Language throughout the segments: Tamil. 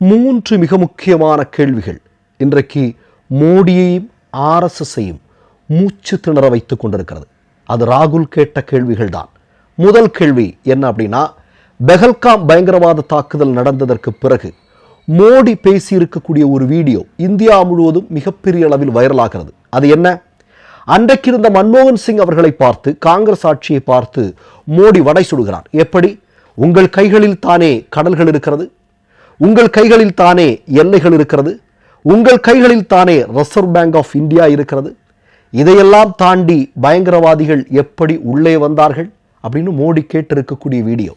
மூன்று மிக முக்கியமான கேள்விகள் இன்றைக்கு மோடியையும் ஆர்எஸ்எஸ்ஸையும் மூச்சு திணற வைத்துக் கொண்டிருக்கிறது. அது ராகுல் கேட்ட கேள்விகள் தான். முதல் கேள்வி என்ன அப்படின்னா, பெஹல்காம் பயங்கரவாத தாக்குதல் நடந்ததற்கு பிறகு மோடி பேசியிருக்கக்கூடிய ஒரு வீடியோ இந்தியா முழுவதும் மிகப்பெரிய அளவில் வைரலாகிறது. அது என்ன? அன்றைக்கு இருந்த மன்மோகன் சிங் அவர்களை பார்த்து, காங்கிரஸ் ஆட்சியை பார்த்து மோடி வடை சுடுகிறார். எப்படி? உங்கள் கைகளில் தானே கடல்கள் இருக்கிறது, உங்கள் கைகளில் தானே எல்லைகள் இருக்கிறது, உங்கள் கைகளில் தானே ரிசர்வ் பேங்க் ஆஃப் இந்தியா இருக்கிறது, இதையெல்லாம் தாண்டி பயங்கரவாதிகள் எப்படி உள்ளே வந்தார்கள் அப்படின்னு மோடி கேட்டிருக்கக்கூடிய வீடியோ.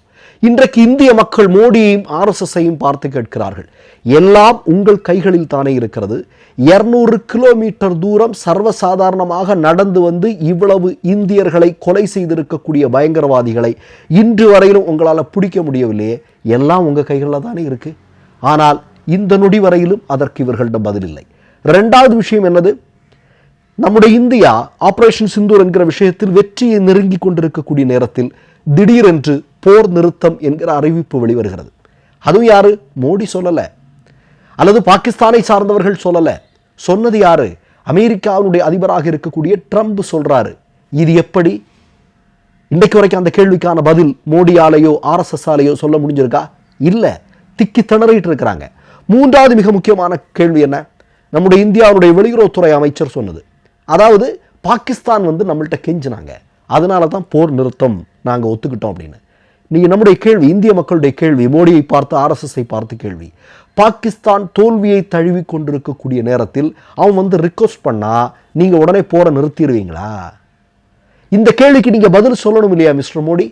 இன்றைக்கு இந்திய மக்கள் மோடியையும் ஆர்எஸ்எஸ்ஸையும் பார்த்து கேட்கிறார்கள். எல்லாம் உங்கள் கைகளில் தானே இருக்கிறது. 200 கிலோமீட்டர் தூரம் சர்வசாதாரணமாக நடந்து வந்து இவ்வளவு இந்தியர்களை கொலை செய்திருக்கக்கூடிய பயங்கரவாதிகளை இன்று வரையிலும் உங்களால் பிடிக்க முடியவில்லையே, எல்லாம் உங்கள் கைகளில் தானே இருக்கு. ஆனால் இந்த நொடி வரையிலும் அதற்கு இவர்களிடம் பதில் இல்லை. இரண்டாவது விஷயம் என்னது? நம்முடைய இந்தியா ஆபரேஷன் சிந்தூர் என்கிற விஷயத்தில் வெற்றியை நெருங்கி கொண்டிருக்கக்கூடிய நேரத்தில் திடீரென்று போர் நிறுத்தம் என்கிற அறிவிப்பு வெளிவருகிறது. அதுவும் யாரு? மோடி சொல்லல, அல்லது பாகிஸ்தானை சார்ந்தவர்கள் சொல்லல. சொன்னது யாரு? அமெரிக்காவுடைய அதிபராக இருக்கக்கூடிய ட்ரம்ப் சொல்றாரு. இது எப்படி? இன்றைக்கு வரைக்கும் அந்த கேள்விக்கான பதில் மோடியாலேயோ ஆர்எஸ்எஸ் ஆலேயோ சொல்ல முடிஞ்சிருக்கா? இல்ல, திக்கி திணறிட்டு இருக்கிறாங்க. மூன்றாவது மிக முக்கியமான கேள்வி என்ன? நம்முடைய இந்தியாவுடைய வெளியுறவுத்துறை அமைச்சர் சொன்னது, அதாவது பாகிஸ்தான் நம்மள்கிட்ட கெஞ்சினாங்க, அதனால தான் போர் நிறுத்தம் நாங்கள் ஒத்துக்கிட்டோம் அப்படின்னு. நீங்க நம்முடைய கேள்வி, இந்திய மக்களுடைய கேள்வி, மோடியை பார்த்து ஆர்எஸ்எஸ்ஸை பார்த்து கேள்வி. பாகிஸ்தான் தோல்வியை தழுவி கொண்டிருக்கக்கூடிய நேரத்தில் அவன் ரிக்வெஸ்ட் பண்ணா நீங்க உடனே போரை நிறுத்திடுவீங்களா? இந்த கேள்விக்கு நீங்க பதில் சொல்லணும் இல்லையா மிஸ்டர் மோடி?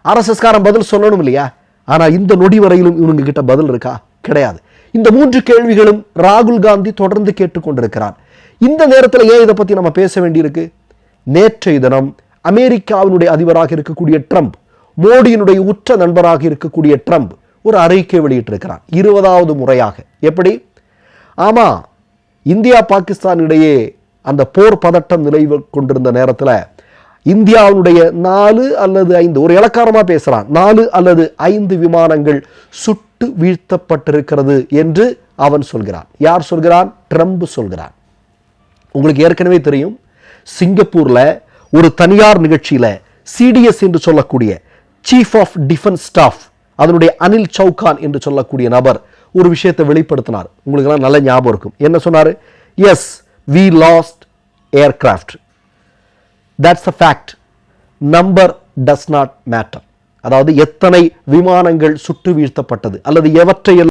ஆர்எஸ்எஸ் காரன் பதில் சொல்லணும் இல்லையா? ஆனா இந்த நொடி வரையிலும் இவங்க கிட்ட பதில் இருக்கா? கிடையாது. இந்த மூன்று கேள்விகளும் ராகுல் காந்தி தொடர்ந்து கேட்டுக்கொண்டிருக்கிறார். இந்த நேரத்தில் ஏன் இதை பத்தி நம்ம பேச வேண்டியிருக்கு? நேற்றைய தினம் அமெரிக்காவினுடைய அதிபராக இருக்கக்கூடிய ட்ரம்ப், மோடியினுடைய உற்ற நண்பராக இருக்கக்கூடிய ட்ரம்ப் ஒரு அறிக்கை வெளியிட்டிருக்கிறார் 20வது முறையாக. எப்படி? ஆமா, இந்தியா பாகிஸ்தான் இடையே அந்த போர் பதட்டம் நிலவி கொண்டிருந்த நேரத்தில் இந்தியாவுடைய 4 அல்லது 5, ஒரு இலக்காரமா பேசுறான், 4 அல்லது 5 விமானங்கள் சுட்டு வீழ்த்தப்பட்டிருக்கிறது என்று அவன் சொல்கிறான். யார் சொல்கிறான்? ட்ரம்ப் சொல்கிறான். உங்களுக்கு ஏற்கனவே தெரியும், சிங்கப்பூர்ல ஒரு தனியார் நிகழ்ச்சியில சிடிஎஸ் என்று சொல்லக்கூடிய சீஃப் ஆஃப் டிஃபென்ஸ் ஸ்டாஃப், அதனுடைய அனில் சௌகான் என்று சொல்லக்கூடிய நபர் ஒரு விஷயத்தை வெளிப்படுத்தினார். உங்களுக்கு எல்லாம் நல்ல ஞாபகம் இருக்கும். என்ன சொன்னாரு? Yes, we lost aircraft. That's a fact. Number does not matter. அதாவது எத்தனை விமானங்கள் சுட்டு வீழ்த்தப்பட்டது அல்லது எவற்றை